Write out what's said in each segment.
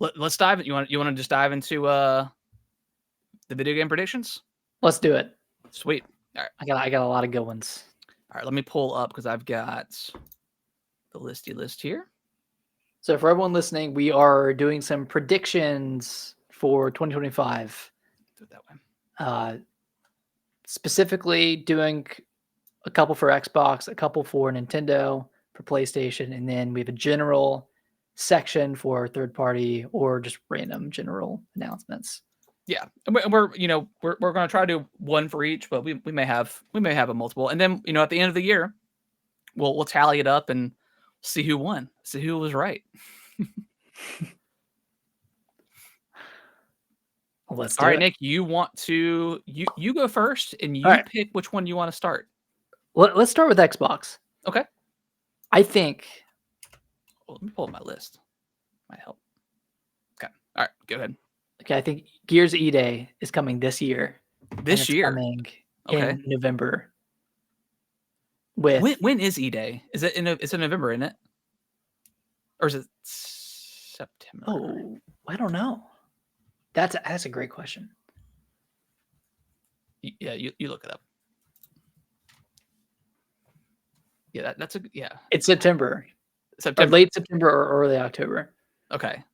Let's dive. You want to just dive into the video game predictions? Let's do it. Sweet. All right. I got a lot of good ones. All right. Let me pull up because I've got the list here. So for everyone listening, we are doing some predictions for 2025. Do it that way. Specifically doing a couple for Xbox, a couple for Nintendo, for PlayStation, and then we have a general section for third party or just random general announcements. Yeah, and we're going to try to do one for each, but we may have a multiple, and then at the end of the year, we'll tally it up and see who won, see who was right. Let's do All right, it. Nick, you want to you go first, and you pick which one you want to start. Let's start with Xbox. Okay. I think. Let me pull up my list. Might help. Okay. All right. Go ahead. Okay. I think Gears E-Day is coming this year. This year. Coming in November. With when is E-Day? Is it it's in November, isn't it? Or is it September? Oh, I don't know. That's a great question. Yeah, you look it up. Yeah, that's a yeah. It's September. Or late September or early October. Okay.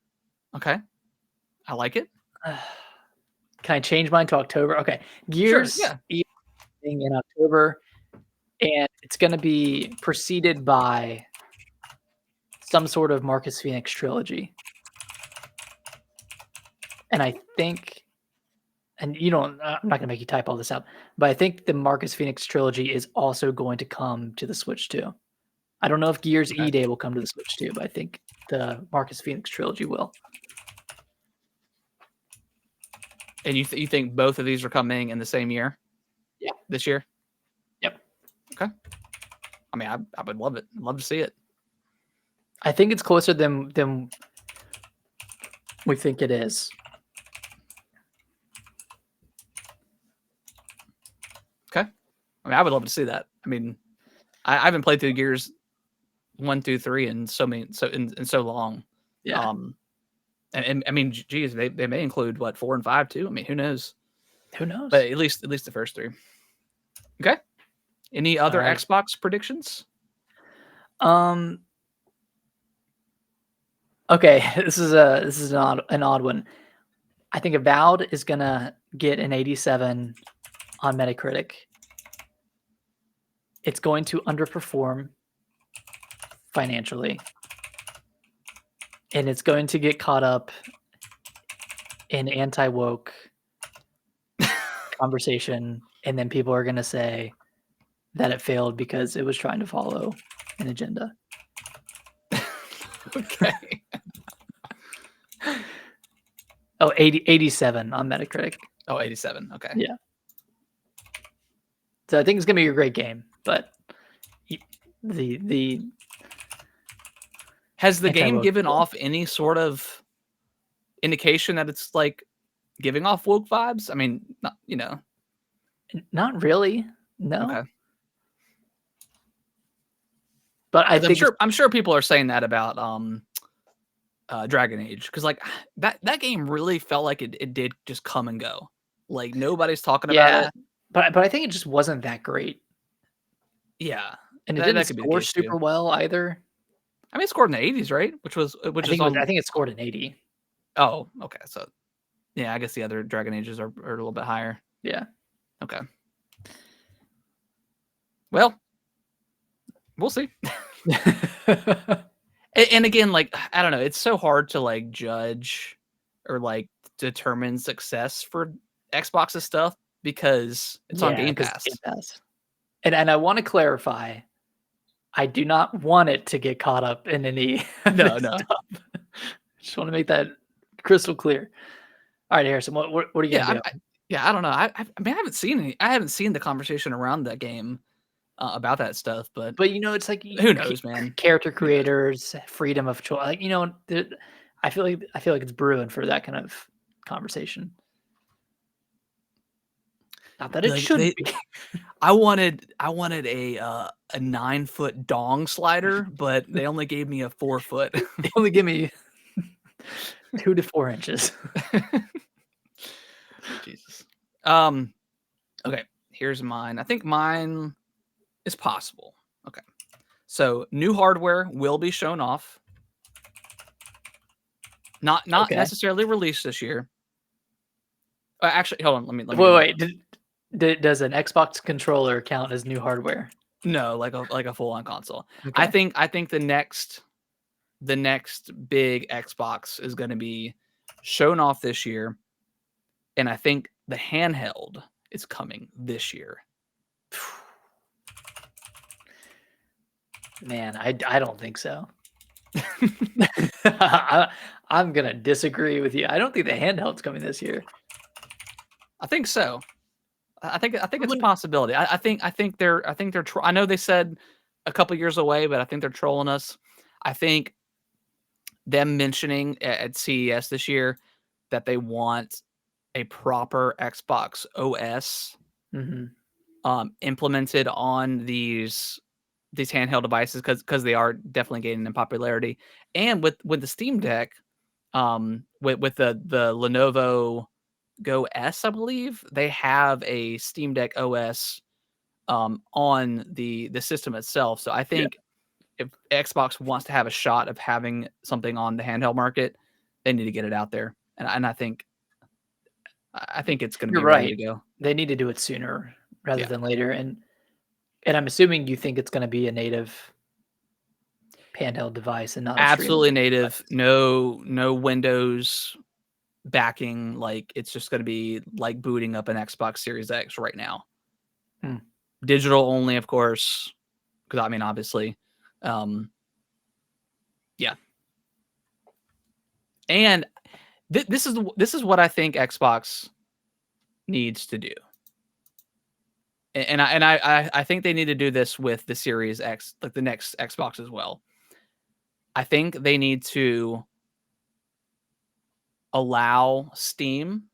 I like it. Can I change mine to October? Okay. Gears in October, and it's going to be preceded by some sort of Marcus Phoenix trilogy. And I think, and I'm not going to make you type all this out, but I think the Marcus Phoenix trilogy is also going to come to the Switch too. I don't know if Gears E-Day will come to the Switch too, but I think the Marcus Phoenix trilogy will. And you think both of these are coming in the same year? Yeah. This year? Yep. Okay. I mean, I would love it. I'd love to see it. I think it's closer than we think it is. Okay. I mean, I would love to see that. I mean, I haven't played through Gears 1, 2, 3 in so long. Yeah. And I mean, geez, they may include 4 and 5 too. I mean, who knows? Who knows? But at least the first 3. Okay. Any other Xbox predictions? Okay, this is an odd one. I think Avowed is gonna get an 87 on Metacritic. It's going to underperform financially. And it's going to get caught up in anti-woke conversation. And then people are going to say that it failed because it was trying to follow an agenda. Okay. 87 on Metacritic. 87. Okay. Yeah. So I think it's going to be a great game, but the has the game given off any sort of indication that it's giving off woke vibes? I mean, not really. No. Okay. But I'm sure people are saying that about Dragon Age, because that game really felt like it did just come and go. Nobody's talking about it. But I think it just wasn't that great. Yeah. And it didn't score super well either. I mean, it scored in the 80s, right? I think it scored an 80. Oh, okay. So, yeah, I guess the other Dragon Ages are a little bit higher. Yeah. Okay. Well, we'll see. And again, I don't know. It's so hard to judge or determine success for Xbox's stuff because it's on Game Pass. And I want to clarify, I do not want it to get caught up in any no. Just want to make that crystal clear. All right, Harrison, what are you gonna do? I don't know. I mean, I haven't seen the conversation around that game about that stuff, but it's who knows, man? Character creators, freedom of choice. I feel like it's brewing for that kind of conversation. Not that it should be. I wanted a 9-foot dong slider, but they only gave me a 4-foot. They only give me 2 to 4 inches. Jesus. Okay, here's mine. I think mine is possible. Okay. So new hardware will be shown off. Not Okay. necessarily released this year. Actually, hold on. Let me Wait. Does an Xbox controller count as new hardware? No, like a full on console. Okay. I think the next big Xbox is going to be shown off this year, and I think the handheld is coming this year. Man, I don't think so. I'm gonna disagree with you. I don't think the handheld's coming this year. I think so. I think it's a Wouldn't possibility. I think they're I know they said a couple years away, but I think they're trolling us. I think them mentioning at CES this year that they want a proper Xbox OS Mhm. implemented on these handheld devices because they are definitely gaining in popularity. And with the Steam Deck, with the Lenovo Go S, I believe they have a Steam Deck OS on the system itself. So I Yeah. think if Xbox wants to have a shot of having something on the handheld market, they need to get it out there. And I think it's going to You're be ready right. to go. They need to do it sooner rather Yeah. than later, and I'm assuming you think it's gonna be a native handheld device and not a streaming Absolutely native. device. No Windows backing. Like it's just going to be like booting up an Xbox Series X right now. Hmm. Digital only, of course, because I mean, obviously, um, yeah. And this is what I think Xbox needs to do, and I think they need to do this with the Series X, like the next Xbox as well. I think they need to allow Steam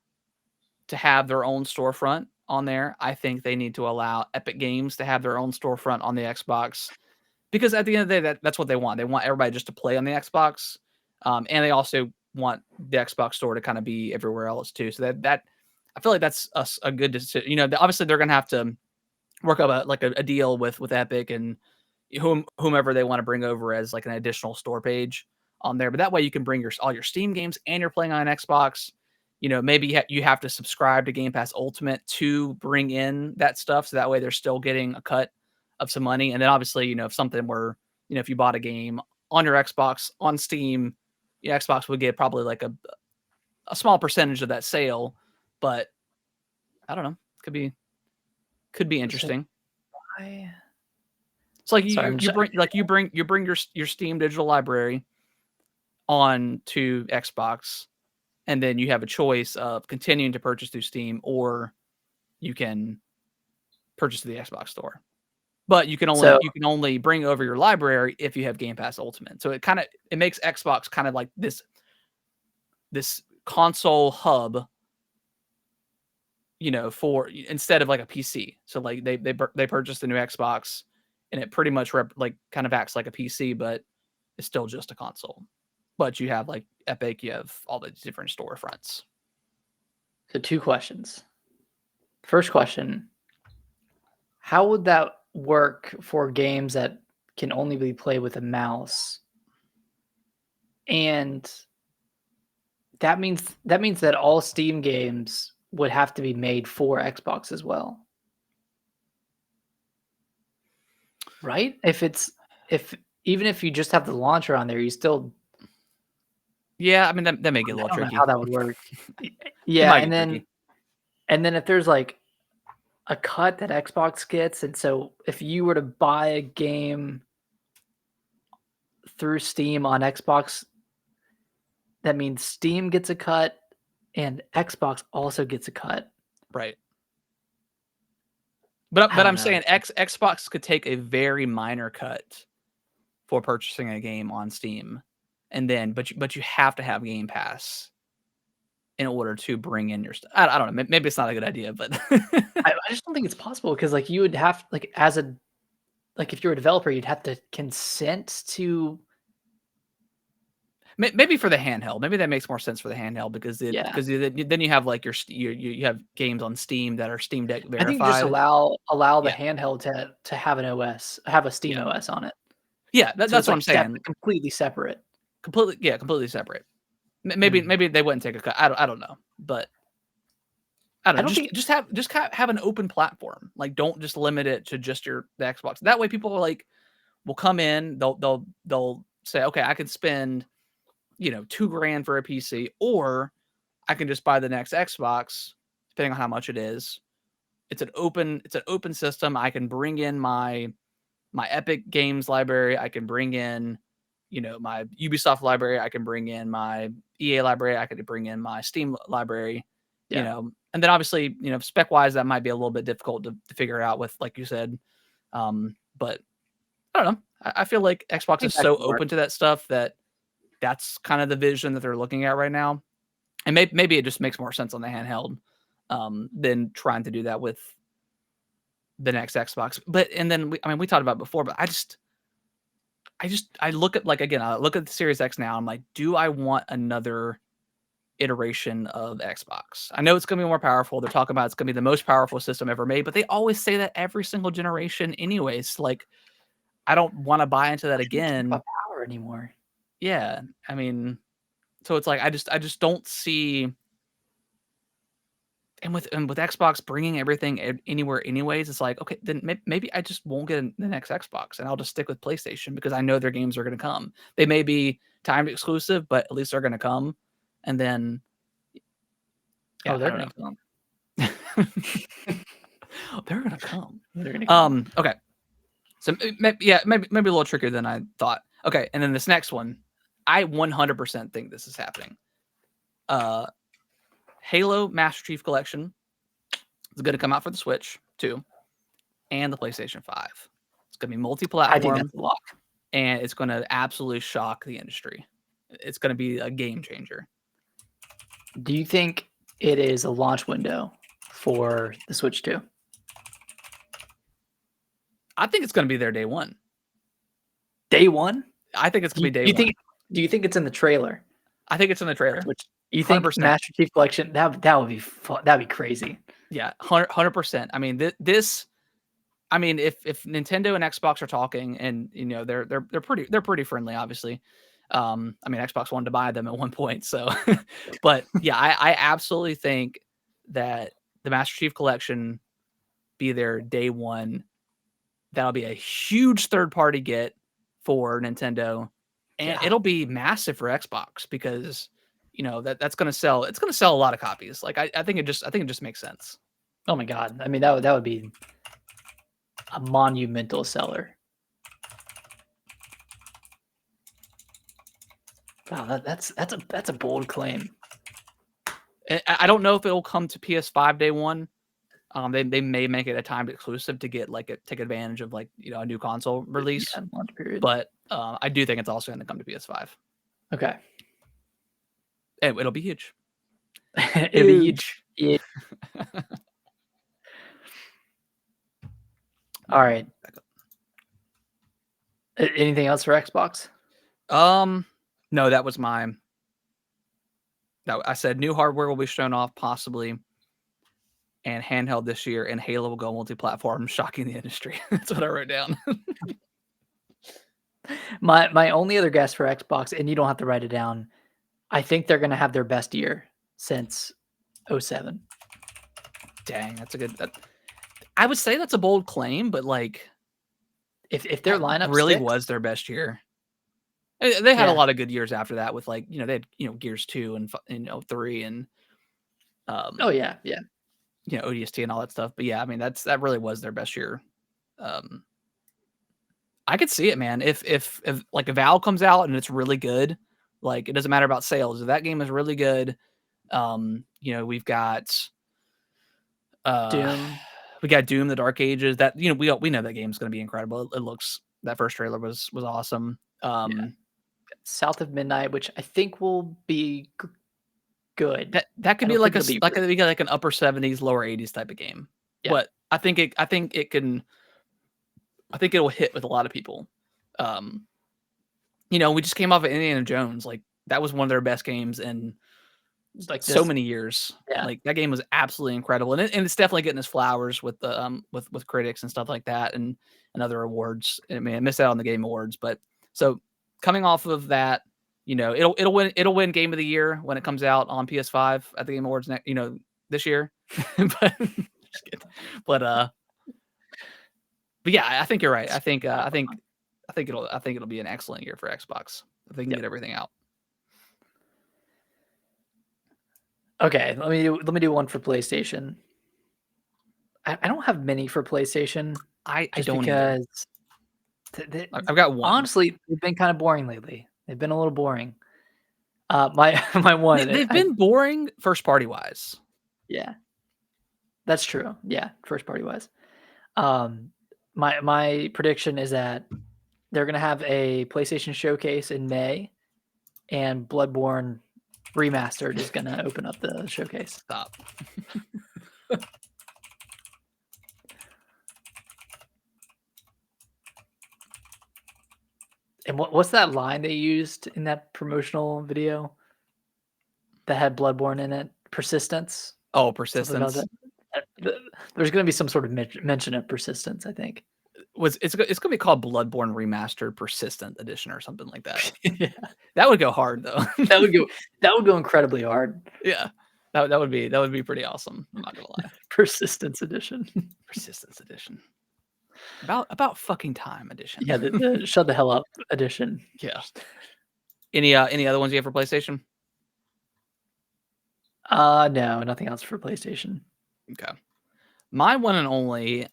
to have their own storefront on there. I think they need to allow Epic Games to have their own storefront on the Xbox because at the end of the day, that's what they want. They want everybody just to play on the Xbox, and they also want the Xbox store to kind of be everywhere else too. So that I feel like that's a good decision. You know, obviously they're gonna have to work up a deal with Epic and whomever they want to bring over as like an additional store page on there. But that way you can bring all your Steam games and you're playing on an Xbox. You know, maybe you have to subscribe to Game Pass Ultimate to bring in that stuff. So that way they're still getting a cut of some money. And then obviously, you know, if something were, you know, if you bought a game on your Xbox on Steam, your Xbox would get probably like a small percentage of that sale. But I don't know. Could be So interesting. I It's like sorry, you bring your Steam digital library on to Xbox, and then you have a choice of continuing to purchase through Steam, or you can purchase through the Xbox store. But so you can only bring over your library if you have Game Pass Ultimate. So it makes Xbox kind of like this console hub, you know, for instead of like a PC. So like they purchased the new Xbox, and it pretty much like kind of acts like a PC, but it's still just a console. But you have like Epic, you have all the different storefronts. so 2 questions. First question, how would that work for games that can only be played with a mouse? And that means that all Steam games would have to be made for Xbox as well. Right? If even if you just have the launcher on there, you still Yeah, I mean that may get a I little don't know how tricky. that would work. It Yeah, might and get tricky. then if there's, like, a cut that Xbox gets, and so if you were to buy a game through Steam on Xbox, that means Steam gets a cut and Xbox also gets a cut. Right. I But don't I'm know. saying Xbox could take a very minor cut for purchasing a game on Steam, and then but you have to have Game Pass in order to bring in your stuff. I don't know. Maybe it's not a good idea, but I just don't think it's possible because, like, you would have like, as a like, if you're a developer, you'd have to consent to maybe for the handheld, maybe that makes more sense for the handheld because Yeah. then you have like you have games on Steam that are Steam Deck I think just verified. allow the Yeah, handheld to have an OS, have a Steam yeah, OS on it. yeah. So That's it's what I'm like saying. completely separate. Completely, yeah, completely separate. Maybe Mm. maybe they wouldn't take a cut. I don't know, but I don't I know. don't think Just have an open platform. Like, don't just limit it to just the Xbox. That way, people are like will come in. They'll say, okay, I can spend $2,000 for a PC, or I can just buy the next Xbox, depending on how much it is. It's an open system. I can bring in my Epic Games library. I can bring in, my Ubisoft library. I can bring in my EA library. I could bring in my Steam library, yeah. and then obviously, spec wise, that might be a little bit difficult to figure out with, like you said. But I don't know. I feel like I Xbox think is that so could work. open to that stuff that that's kind of the vision that they're looking at right now. And maybe it just makes more sense on the handheld than trying to do that with the next Xbox. But and then we talked about it before, but I look at like again, I look at the Series X now. I'm like, do I want another iteration of Xbox? I know it's gonna be more powerful. They're talking about it's gonna be the most powerful system ever made, but they always say that every single generation, anyways. Like, I don't want to buy into that Why do they care again. about power anymore? Yeah, I mean, so it's like I just don't see. And with Xbox bringing everything anywhere anyways, it's like, okay, then maybe I just won't get the next Xbox and I'll just stick with PlayStation because I know their games are going to come. They may be timed exclusive, but at least they're going to come. And then, yeah, Oh, I they're don't gonna know. come. They're going to come. They're gonna come. Okay. So maybe a little trickier than I thought. Okay, and then this next one, I 100% think this is happening. Halo Master Chief Collection is going to come out for the Switch too, and the PlayStation 5. It's going to be I think multi-platform, that's a lock. and it's going to absolutely shock the industry. It's going to be a game changer. Do you think it is a launch window for the Switch 2? I think it's going to be there day one. Day one? I think it's going to be day Do you one. do you think it's in the trailer? I think it's in the trailer. Which you think 100%. Master Chief Collection, that would be fun, that'd be crazy. Yeah, 100%. I mean, this. I mean, if Nintendo and Xbox are talking, and they're pretty friendly, obviously. I mean, Xbox wanted to buy them at one point, so. But yeah, I absolutely think that the Master Chief Collection be there day one. That'll be a huge third party get for Nintendo, and Yeah. it'll be massive for Xbox because that's gonna sell. It's gonna sell a lot of copies. Like I think it just makes sense. Oh my god. I mean, that would be a monumental seller. Wow, that's a bold claim. I don't know if it'll come to PS5 day one. They may make it a timed exclusive to get take advantage of a new console release. Yeah, launch period. But I do think it's also going to come to PS5. Okay. It'll be huge. It'll be huge. Yeah. All right. Anything else for Xbox? No, that was mine. No, I said new hardware will be shown off possibly, and handheld this year, and Halo will go multi-platform, shocking the industry. That's what I wrote down. My only other guess for Xbox, and you don't have to write it down, I think they're gonna have their best year since 07. Dang, that's a good. I would say that's a bold claim, but If their lineup really sticks, was their best year. They had a yeah. lot of good years after that with they had Gears 2 and 3 and Oh yeah, yeah. ODST and all that stuff. But yeah, I mean that really was their best year. I could see it, man. If like a Valve comes out and it's really good, like it doesn't matter about sales. If that game is really good, we've got Doom. we got Doom, the Dark Ages. That we know that game's going to be incredible. It looks that first trailer was awesome. Yeah. South of Midnight, which I think will be good. That could I be don't like think it'll be we got like an upper 70s, lower 80s type of game. Yeah. But I think it can. I think it'll hit with a lot of people. We just came off of Indiana Jones. Like that was one of their best games in Like so this. many years. Yeah. Like that game was absolutely incredible, and it's definitely getting its flowers with the with critics and stuff like that, and other awards. I mean, I missed out on the Game Awards, but so coming off of that, it'll win Game of the Year when it comes out on PS5 at the Game Awards this year. But just kidding. But yeah, I think you're right. I think it'll be an excellent year for Xbox if they can get everything out. Okay, let me do one for PlayStation. I don't have many for PlayStation. I just don't either. because I've got one. honestly, they've been kind of boring lately. They've been a little boring. My one. They've been boring first party wise. Yeah, that's true. Yeah, first party wise. My prediction is that they're gonna have a PlayStation showcase in May, and Bloodborne Remastered is gonna open up the showcase. Stop. And what's that line they used in that promotional video that had Bloodborne in it? Persistence? Oh, Something about persistence. that. There's gonna be some sort of mention of persistence, I think. It's gonna be called Bloodborne Remastered Persistent Edition or something like that. Yeah. That would go hard though. That would go incredibly hard. Yeah. That would be pretty awesome. I'm not gonna lie. Persistence edition. Persistence edition. About fucking time edition. Yeah, the shut the hell up edition. Yeah. Any other ones you have for PlayStation? No, nothing else for PlayStation. Okay. My one and only,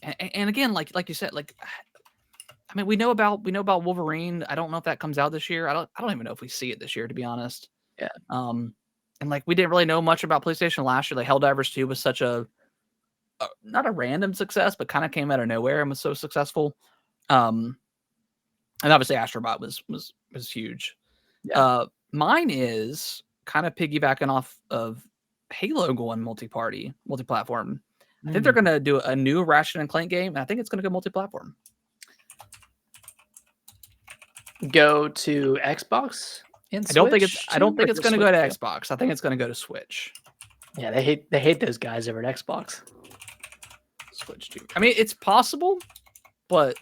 and again, like you said, like I mean, we know about Wolverine. I don't know if that comes out this year. I don't even know if we see it this year, to be honest. Yeah. And like we didn't really know much about PlayStation last year. Like Helldivers 2 was such a not a random success, but kind of came out of nowhere and was so successful. And obviously Astrobot was huge. Yeah. Mine is kind of piggybacking off of Halo going multi-platform. I think they're going to do a new Ratchet and Clank game, and I think it's going to go multi-platform. Go to Xbox and Switch? I don't think it's going to go to Xbox. I think it's going to go to Switch. Yeah, they hate those guys over at Xbox. Switch 2. I mean, it's possible, but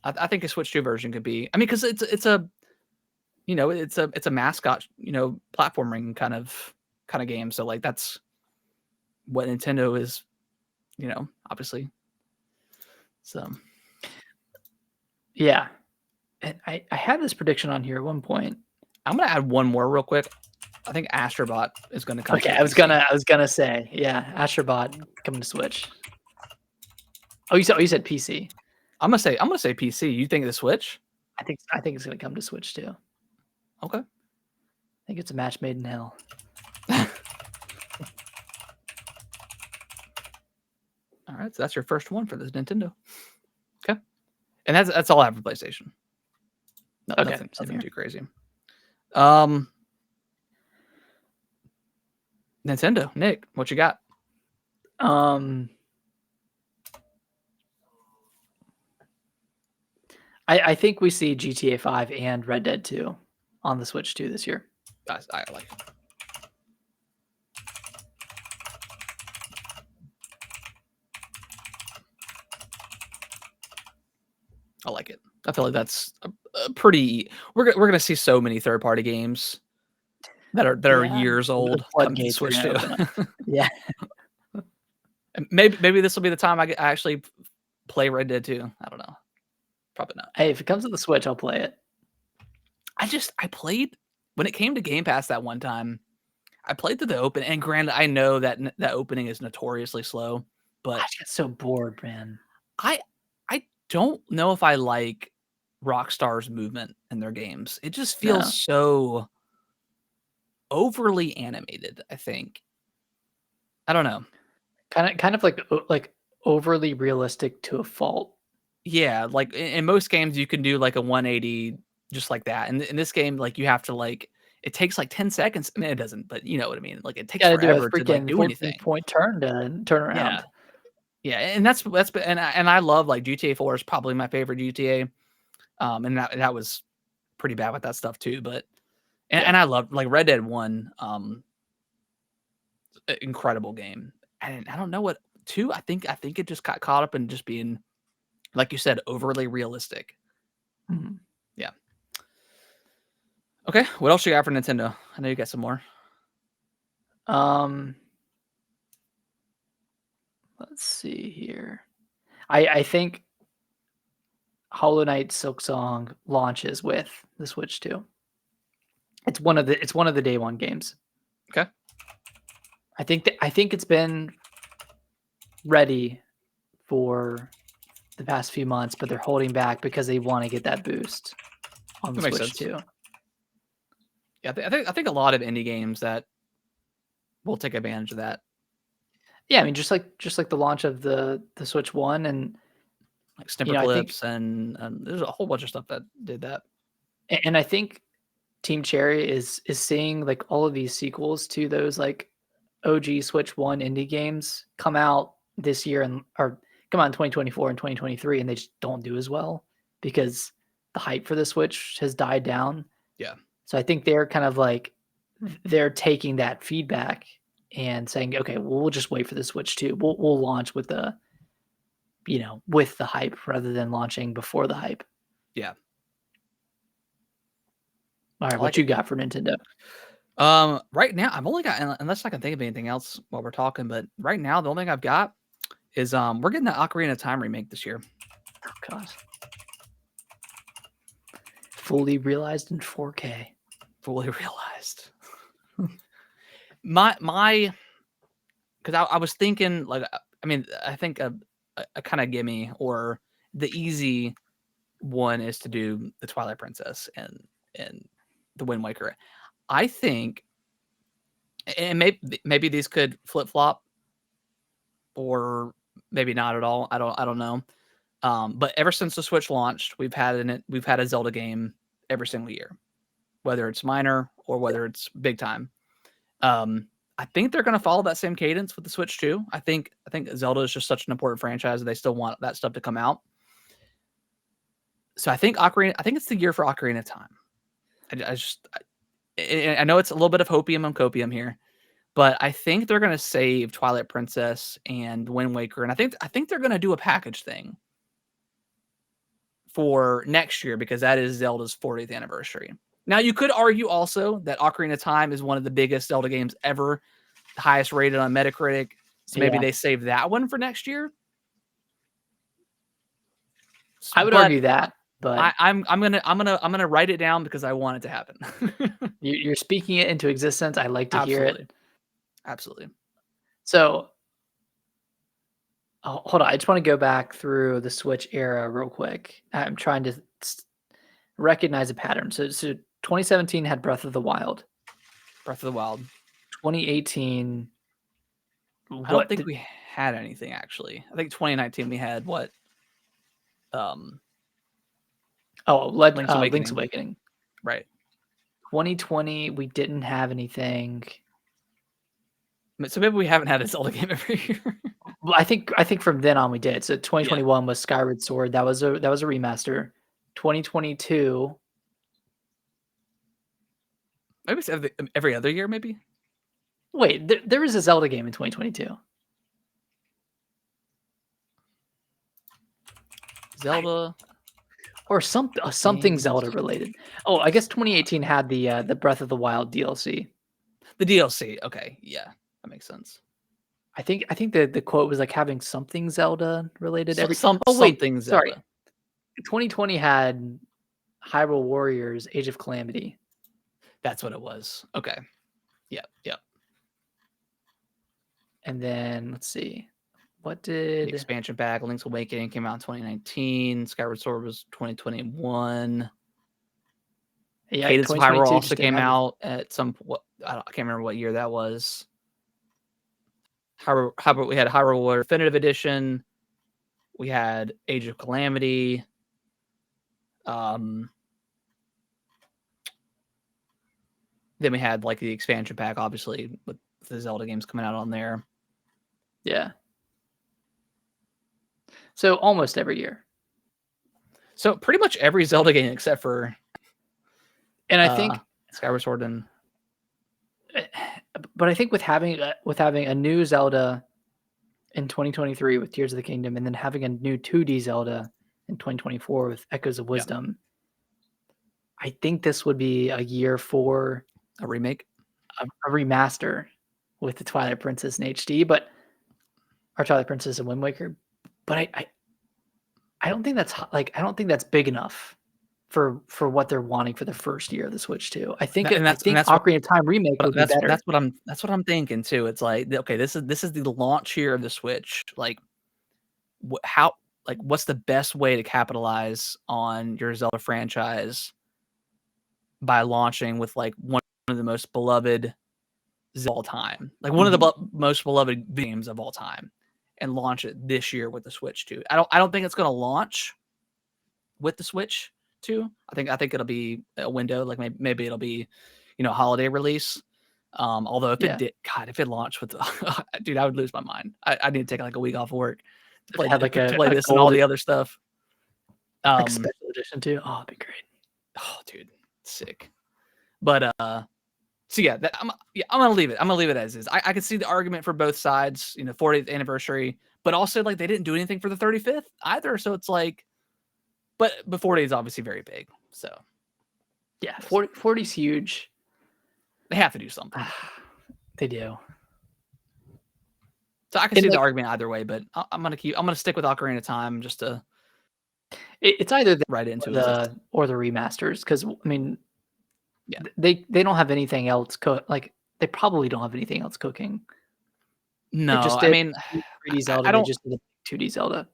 I think a Switch 2 version could be. I mean, because it's a mascot, platforming kind of game. So like that's what Nintendo is, obviously. So yeah, and I had this prediction on here at one point. I'm gonna add one more real quick. I think Astrobot is gonna come. Okay, I was gonna say, yeah, Astrobot coming to Switch. Oh, you said PC. I'm gonna say PC. You think the Switch? I think it's gonna come to Switch too. Okay. I think it's a match made in hell. All right, so that's your first one for this Nintendo. Okay, and that's all I have for PlayStation. No, okay, nothing too crazy. Nintendo, Nick, what you got? I think we see GTA 5 and Red Dead 2 on the Switch 2 this year. I like it. I like it. I feel like that's a pretty. We're gonna see so many third-party games that are years old come to Switch 2. Yeah. Maybe this will be the time I actually play Red Dead 2. I don't know. Probably not. Hey, if it comes to the Switch, I'll play it. I played when it came to Game Pass that one time. I played through the open, and granted, I know that opening is notoriously slow, but I just get so bored, man. I don't know if I like Rockstar's movement in their games. It just feels so overly animated, I think. I don't know. Kind of like overly realistic to a fault. Yeah, like in most games you can do like a 180 just like that. And in this game, like you have to it takes like 10 seconds. I mean, it doesn't, but you know what I mean? Like it takes forever to like do anything. Point turn to turn around. Yeah, and that's and I love like GTA 4 is probably my favorite GTA. And that was pretty bad with that stuff too. But Yeah. and I love like Red Dead 1, incredible game. And I don't know what 2. I think it just got caught up in just being, like you said, overly realistic. Mhm. Yeah. Okay, what else you got for Nintendo? I know you got some more. Let's see here. I think Hollow Knight Silksong launches with the Switch 2. It's one of the day one games. Okay. I think it's been ready for the past few months, but they're holding back because they want to get that boost on the That makes Switch sense. 2. Yeah, I think a lot of indie games that will take advantage of that. Yeah, I mean, just like the launch of the Switch 1, and Like Snipper I think Clips and there's a whole bunch of stuff that did that. I think Team Cherry is seeing like all of these sequels to those like OG Switch 1 indie games come out this year or come out in 2024 and 2023, and they just don't do as well because the hype for the Switch has died down. Yeah. So I think they're kind of like they're taking that feedback and saying, okay, well, we'll just wait for the Switch 2. We'll launch with the with the hype rather than launching before the hype. Yeah. All right, I what like you it. got for Nintendo? Right now I've only got, unless I can think of anything else while we're talking, but right now the only thing I've got is we're getting the Ocarina of Time remake this year. Oh god. Fully realized in 4K. Fully realized. my because I was thinking like I mean I think a kind of gimme or the easy one is to do the Twilight Princess and the Wind Waker. I think, and maybe these could flip flop or maybe not at all. I don't know. But ever since the Switch launched, we've had a Zelda game every single year, whether it's minor or whether it's big time. I think they're going to follow that same cadence with the Switch too. I think Zelda is just such an important franchise that they still want that stuff to come out. So I think it's the year for Ocarina of Time. I know it's a little bit of hopium and copium here, but I think they're going to save Twilight Princess and Wind Waker, and I think they're going to do a package thing for next year because that is Zelda's 40th anniversary. Now, you could argue also that Ocarina of Time is one of the biggest Zelda games ever, the highest rated on Metacritic. So maybe they save that one for next year. I would but argue that, but I'm gonna write it down because I want it to happen. you're speaking it into existence. I like to hear it. Absolutely. So, hold on. I just want to go back through the Switch era real quick. I'm trying to recognize a pattern. So 2017 had Breath of the Wild. Breath of the Wild. 2018. I don't think we had anything actually. I think 2019 we had what? Link's Awakening. Right. 2020 we didn't have anything. So maybe we haven't had a Zelda game every year. Well, I think from then on we did. So 2021 was Skyward Sword. That was a remaster. 2022. Maybe it's every other year, maybe? Wait, there is a Zelda game in 2022. Zelda. Or something Zelda related. Oh, I guess 2018 had the Breath of the Wild DLC. The DLC. Okay, yeah, that makes sense. I think the quote was like having something Zelda related something Zelda. Sorry. 2020 had Hyrule Warriors: Age of Calamity. That's what it was. Okay. Yep. And then let's see. What did the expansion pack? Link's Awakening came out in 2019. Skyward Sword was 2021. Yeah, Cadence of Hyrule also came out at some. I can't remember what year that was. Hyrule, we had Hyrule Warrior Definitive Edition. We had Age of Calamity. Then we had like the expansion pack, obviously, with the Zelda games coming out on there. Yeah. So almost every year. So pretty much every Zelda game except for And I think Skyward Sword and but I think with having a new Zelda in 2023 with Tears of the Kingdom, and then having a new 2D Zelda in 2024 with Echoes of Wisdom, I think this would be a year for a remake. A remaster with the Twilight Princess in HD, or Twilight Princess and Wind Waker. But I don't think that's I don't think that's big enough for what they're wanting for the first year of the Switch 2. I think And that's Ocarina of Time remake would be better. That's what I'm thinking too. It's like, okay, this is the launch year of the Switch. Like, what's the best way to capitalize on your Zelda franchise by launching with like one of the most beloved of all time, like one of the most beloved games of all time, and launch it this year with the Switch 2. I don't think it's going to launch with the Switch 2. I think it'll be a window, like maybe it'll be, holiday release. Although if it did, God, if it launched with, dude, I would lose my mind. I need to take like a week off of work to play, to play this and all the other stuff. Like special edition too. Oh, it'd be great. Oh, dude, sick. But so yeah, I'm gonna leave it. I'm gonna leave it as is. I can see the argument for both sides, 40th anniversary, but also like they didn't do anything for the 35th either. So it's like, but 40 is obviously very big. So yeah, 40 is huge. They have to do something. They do. So I can see the argument either way, but I'm gonna stick with Ocarina of Time just to. It's either right into or the remasters, because I mean, they don't have anything else. They probably don't have anything else cooking. No, I mean, 3D Zelda. They just did a 2D Zelda.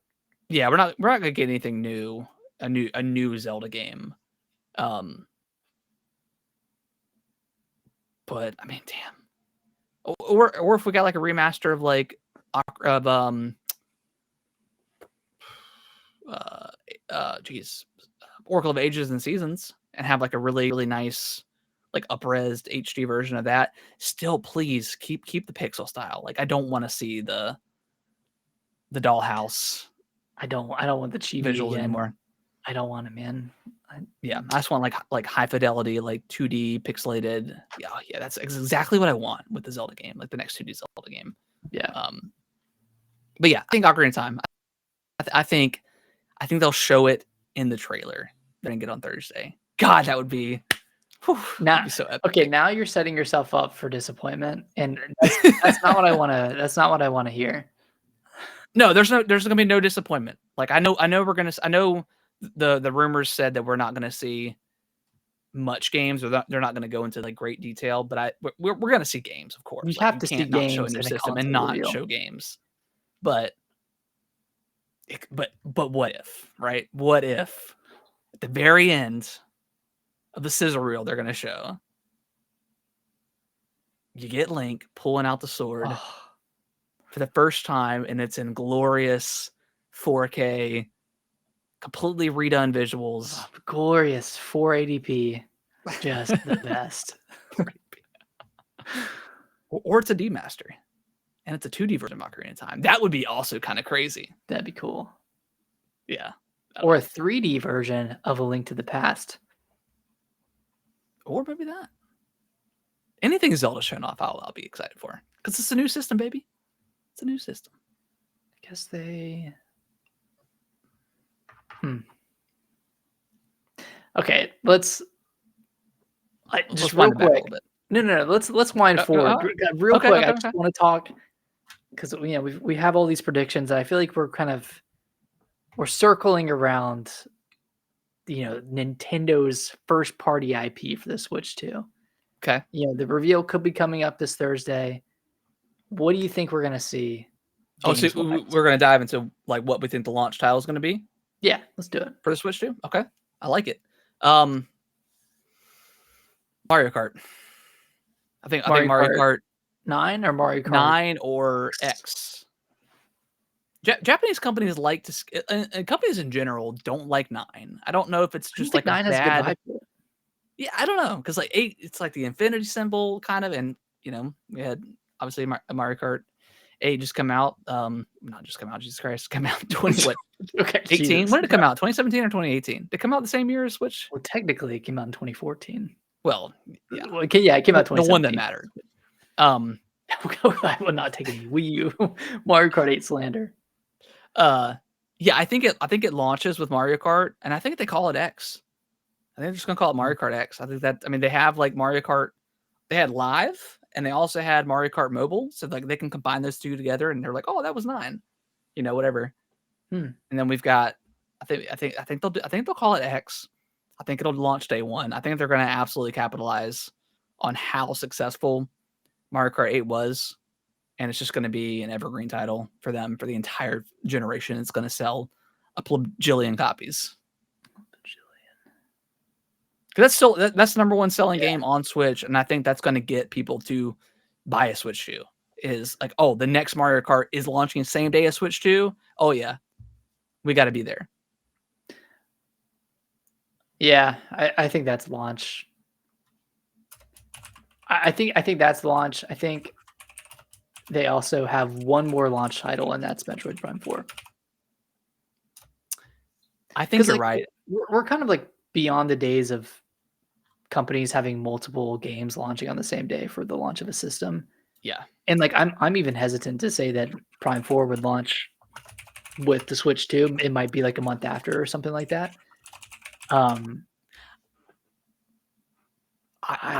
Yeah, we're not gonna get anything new. A new Zelda game. But I mean, damn. Or if we got like a remaster of like Oracle of Ages and Seasons, and have like a really, really nice like up-resed HD version of that. Still, please keep the pixel style. Like, I don't want to see the dollhouse. I don't want the chibi visuals anymore. I don't want it, man. I just want like high fidelity, like 2D pixelated. Yeah, that's exactly what I want with the Zelda game, like the next 2D Zelda game. Yeah. But yeah, I think Ocarina of Time. I think they'll show it in the trailer. They're gonna get on Thursday. God, that would be. Now, be so epic. Okay, now you're setting yourself up for disappointment, and that's not what I want to. That's not what I want to hear. No, there's gonna be no disappointment. Like I know the rumors said that we're not gonna see much games, or they're not gonna go into like great detail. But we're gonna see games, of course. You have to see games show a new system and not show games. But what if, right? What if at the very end of the sizzle reel they're gonna show, you get Link pulling out the sword for the first time, and it's in glorious 4K, completely redone visuals. Glorious 480p, just the best. Or it's a demaster, and it's a 2D version of Ocarina of Time. That would be also kind of crazy. That'd be cool. Yeah. Or a 3D version of A Link to the Past. Or maybe that. Anything Zelda showing off, I'll be excited for, because it's a new system, baby. It's a new system. I guess they. Okay, let's just real quick. No. Let's wind forward real quick. Okay. I just want to talk because we have all these predictions, and I feel like we're circling around, Nintendo's first party IP for the Switch 2. Okay. The reveal could be coming up this Thursday. What do you think we're gonna see? So we're gonna dive into like what we think the launch title is gonna be. Yeah, let's do it for the Switch 2. Okay, I like it. Mario Kart. I think Mario Kart 9 or Mario Kart 9 or X. Japanese companies like to, and companies in general don't like 9. I don't know if it's just like 9 a bad. Has good vibe. Yeah, I don't know, because like 8, it's like the infinity symbol kind of, and we had obviously Mario Kart 8 just come out. Not just come out. Jesus Christ, come out 18. Jesus. When did it come out? 2017 or 2018? Did it come out the same year as Switch? Well, technically, it came out in 2014. Well, yeah, Okay, yeah, it came out the one that 2017. mattered. Um, I will not take any Wii U Mario Kart 8 slander. yeah, I think it launches with Mario Kart, and I think they call it X. I think they're just gonna call it Mario Kart X. I think that I mean they have like Mario Kart. They had live, and they also had Mario Kart Mobile, so like they can combine those two together, and they're like, oh, that was 9, whatever. Hmm. And then we've got, I think they'll call it X. I think it'll launch day 1. I think they're gonna absolutely capitalize on how successful Mario Kart 8 was, and it's just gonna be an evergreen title for them for the entire generation. It's gonna sell a bajillion copies. That's still that's the number one selling Yeah. game on Switch, and I think that's going to get people to buy a Switch 2. Is like, oh, the next Mario Kart is launching same day as Switch 2. Oh yeah, we got to be there. Yeah, I think that's launch. I think that's launch. I think they also have one more launch title, and that's Metroid Prime 4. I think you're Like, right. we're kind of like beyond the days of companies having multiple games launching on the same day for the launch of a system. Yeah, And like I'm even hesitant to say that Prime 4 would launch with the Switch 2. It might be like a month after or something like that. I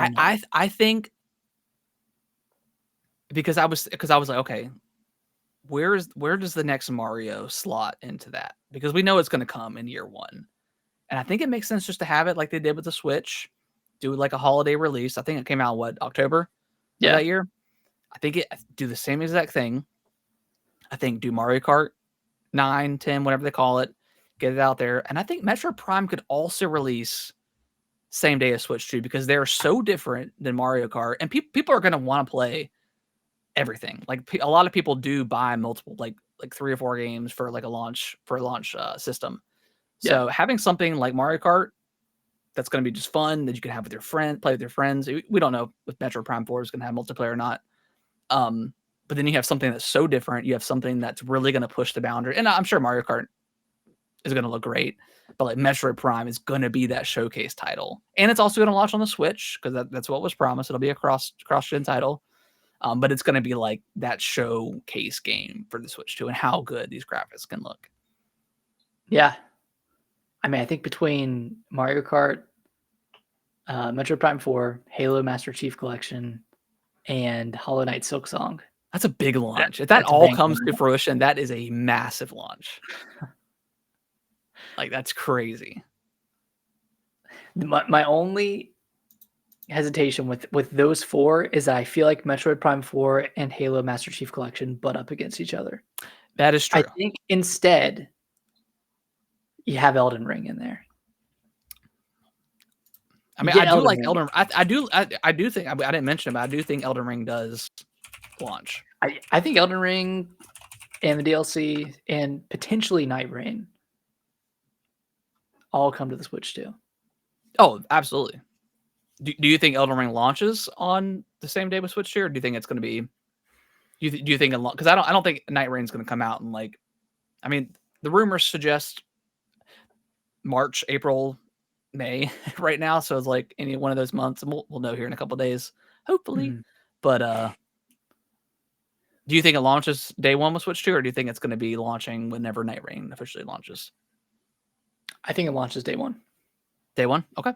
don't know. I think because I was like, okay, where does the next Mario slot into that? Because we know it's going to come in year 1, and I think it makes sense just to have it like they did with the Switch, do like a holiday release. I think it came out October of Yeah. that year. I think it do the same exact thing. I think do Mario Kart 9, 10, whatever they call it, get it out there. And I think Metro Prime could also release same day as Switch 2 because they're so different than Mario Kart. And people are going to want to play everything. Like a lot of people do buy multiple, like 3 or 4 games for like a launch system. Yeah. So having something like Mario Kart that's going to be just fun that you can have with your friend, play with your friends. We don't know if Metro Prime 4 is going to have multiplayer or not. But then you have something that's so different. You have something that's really going to push the boundary. And I'm sure Mario Kart is going to look great, but like Metroid Prime is going to be that showcase title, and it's also going to launch on the Switch because that's what was promised. It'll be a cross-gen title, but it's going to be like that showcase game for the Switch too, and how good these graphics can look. Yeah. I mean, I think between Mario Kart, Metroid Prime 4, Halo Master Chief Collection, and Hollow Knight Silksong. That's a big launch. If that all comes to fruition, that is a massive launch. Like that's crazy. My only hesitation with those 4 is that I feel like Metroid Prime 4 and Halo Master Chief Collection butt up against each other. That is true. I think instead you have Elden Ring in there. I mean, I do like Elden. I do think I didn't mention it, but I do think Elden Ring does launch. I think Elden Ring and the DLC and potentially Night Rain all come to the Switch too. Oh, absolutely. Do you think Elden Ring launches on the same day with Switch 2, or do you think it's going to be? Do you think because I don't think Night Rain's going to come out and like, I mean, the rumors suggest March, April, May right now, so it's like any one of those months, and we'll know here in a couple days, hopefully. Mm-hmm. But do you think it launches day 1 with Switch 2, or do you think it's going to be launching whenever Night Rain officially launches? I think it launches day 1. Day 1, okay.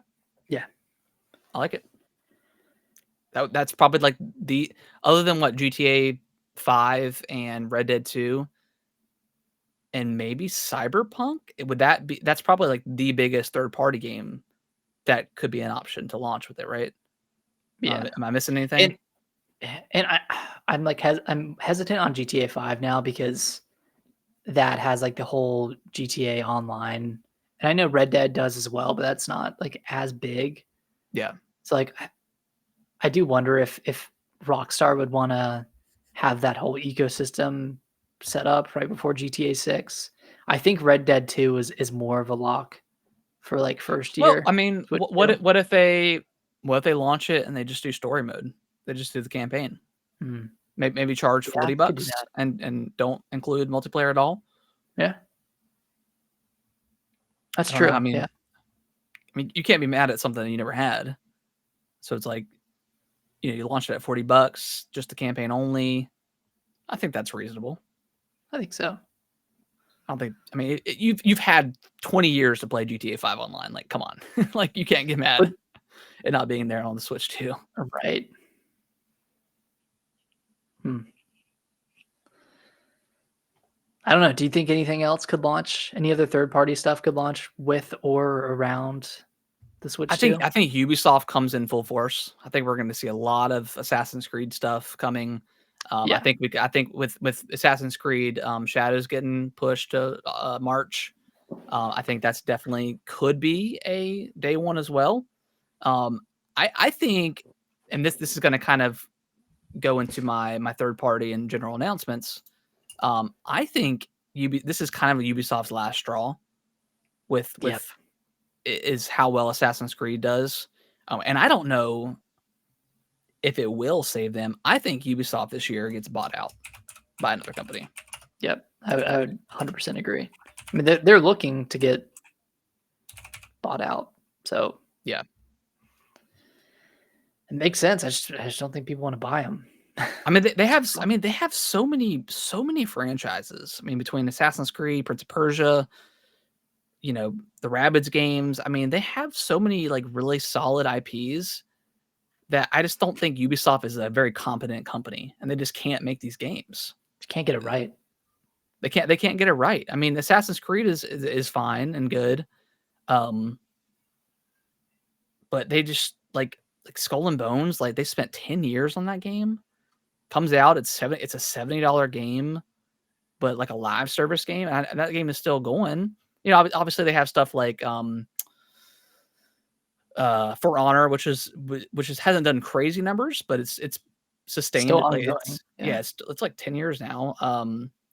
Yeah, I like it. That's probably like the other than what GTA 5 and Red Dead 2 and maybe Cyberpunk, would that be that's probably like the biggest third party game that could be an option to launch with it, right? yeah. Am I missing anything? And I'm hesitant on GTA 5 now because that has like the whole GTA Online, and I know Red Dead does as well, but that's not like as big. Yeah. So like I do wonder if Rockstar would want to have that whole ecosystem set up right before GTA 6. I think Red Dead 2 is more of a lock for like first year. Well, I mean, what if they launch it and they just do story mode? They just do the campaign. Hmm. Maybe charge Yeah, $40 and don't include multiplayer at all. Yeah. That's I don't true. know, I Yeah. mean, you can't be mad at something you never had. So it's like, you launched it at $40, just the campaign only. I think that's reasonable. I think so. I don't think. I mean, you've had 20 years to play GTA 5 online. Like, come on, like you can't get mad But at not being there on the Switch too. right. I don't know. Do you think anything else could launch? Any other third-party stuff could launch with or around the Switch 2? I think Ubisoft comes in full force. I think we're going to see a lot of Assassin's Creed stuff coming. Yeah. I think with Assassin's Creed Shadows getting pushed to March, I think that's definitely could be a day one as well. Um, I think, and this is going to kind of go into my third party and general announcements. I think this is kind of Ubisoft's last straw with Yep. is how well Assassin's Creed does. And I don't know if it will save them. I think Ubisoft this year gets bought out by another company. Yep. I would 100% agree. I mean, they're looking to get bought out. So yeah, it makes sense. I just don't think people want to buy them. I mean, they have so many franchises. I mean, between Assassin's Creed, Prince of Persia, the Rabbids games. I mean, they have so many like really solid IPs that I just don't think Ubisoft is a very competent company, and they just can't make these games. You can't get it right. They can't get it right. I mean, Assassin's Creed is fine and good, but they just like Skull and Bones. Like they spent 10 years on that game. Comes out, it's a $70 game, but like a live service game, and that game is still going. Obviously they have stuff like For Honor, which hasn't done crazy numbers, but it's sustained. Still Like ongoing. it's like 10 years now.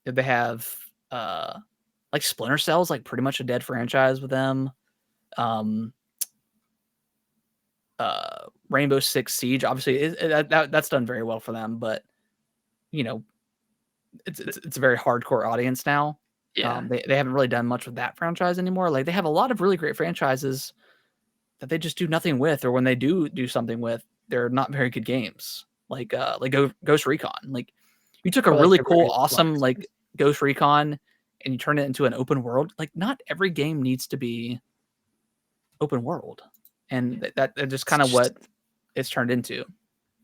They have like Splinter Cell's like pretty much a dead franchise with them. Rainbow Six Siege, obviously, that's done very well for them, but it's a very hardcore audience now. Yeah. They haven't really done much with that franchise anymore. Like they have a lot of really great franchises that they just do nothing with, or when they do something with, they're not very good games. Like Ghost Recon. Like you took a Or like really the cool, various awesome like licenses. Ghost Recon and you turn it into an open world. Like not every game needs to be open world, and that's just kind of what it's turned into.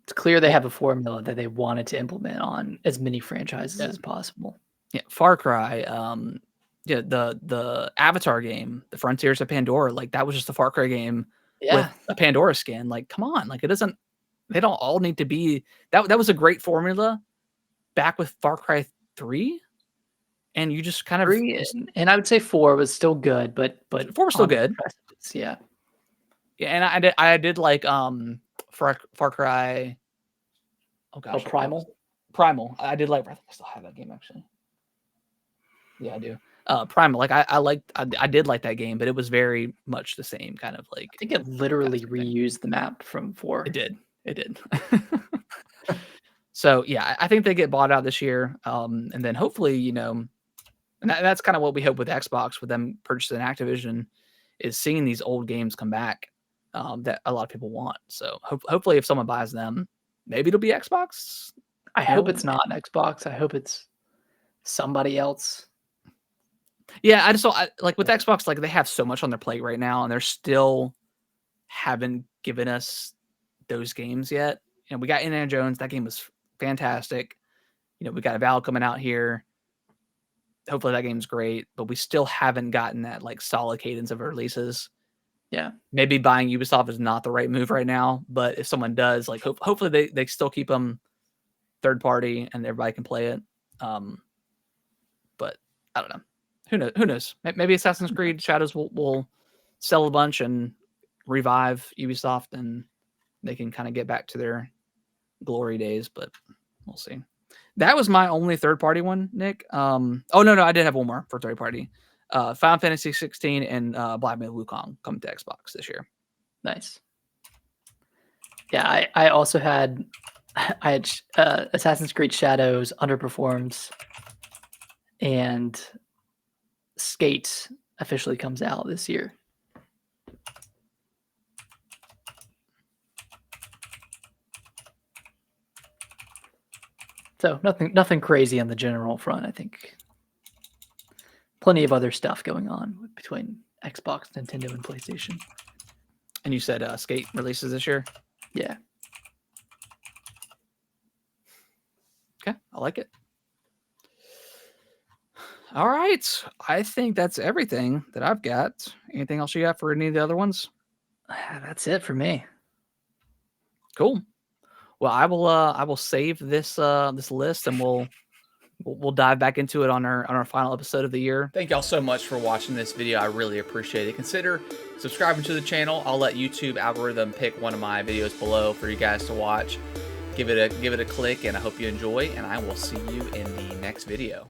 It's clear they have a formula that they wanted to implement on as many franchises Yeah. as possible. Yeah, Far Cry, yeah, the Avatar game, the Frontiers of Pandora, like that was just a Far Cry game with Yeah. a Pandora skin. Like, come on, like they don't all need to be that. That was a great formula back with Far Cry 3, and you just kind of 3 and I would say 4 was still good, but 4 was still on the good. precipice, yeah. Yeah, and I did like Far Cry. Oh gosh, Primal? Primal. I did like. I think I still have that game actually. Yeah, I do. Primal, like I did like that game, but it was very much the same kind of like. I think it literally reused the map from 4. It did. It did. So yeah, I think they get bought out this year, and then hopefully, and that's kind of what we hope with Xbox, with them purchasing Activision, is seeing these old games come back that a lot of people want. So hopefully, if someone buys them, maybe it'll be Xbox. I hope it's not an Xbox. I hope it's somebody else. Yeah, I just don't like with Xbox, like they have so much on their plate right now, and they're still haven't given us those games yet. We got Indiana Jones. That game was fantastic. We got a Valve coming out here. Hopefully that game's great, but we still haven't gotten that like solid cadence of releases. Yeah. Maybe buying Ubisoft is not the right move right now, but if someone does, like hopefully they still keep them third party and everybody can play it. But I don't know. Who knows? Maybe Assassin's Creed Shadows will sell a bunch and revive Ubisoft, and they can kind of get back to their glory days. But we'll see. That was my only third party one, Nick. Oh no, I did have one more for third party. Final Fantasy 16 and Black Myth Wukong come to Xbox this year. Nice. Yeah, I also had Assassin's Creed Shadows underperforms, and Skate officially comes out this year. So nothing crazy on the general front, I think. Plenty of other stuff going on between Xbox, Nintendo, and PlayStation. And you said Skate releases this year? Yeah. Okay, I like it. All right. I think that's everything that I've got. Anything else you got for any of the other ones? That's it for me. Cool. Well, I will save this this list and we'll dive back into it on our final episode of the year. Thank y'all so much for watching this video. I really appreciate it. Consider subscribing to the channel. I'll let YouTube algorithm pick one of my videos below for you guys to watch. Give it a click, and I hope you enjoy, and I will see you in the next video.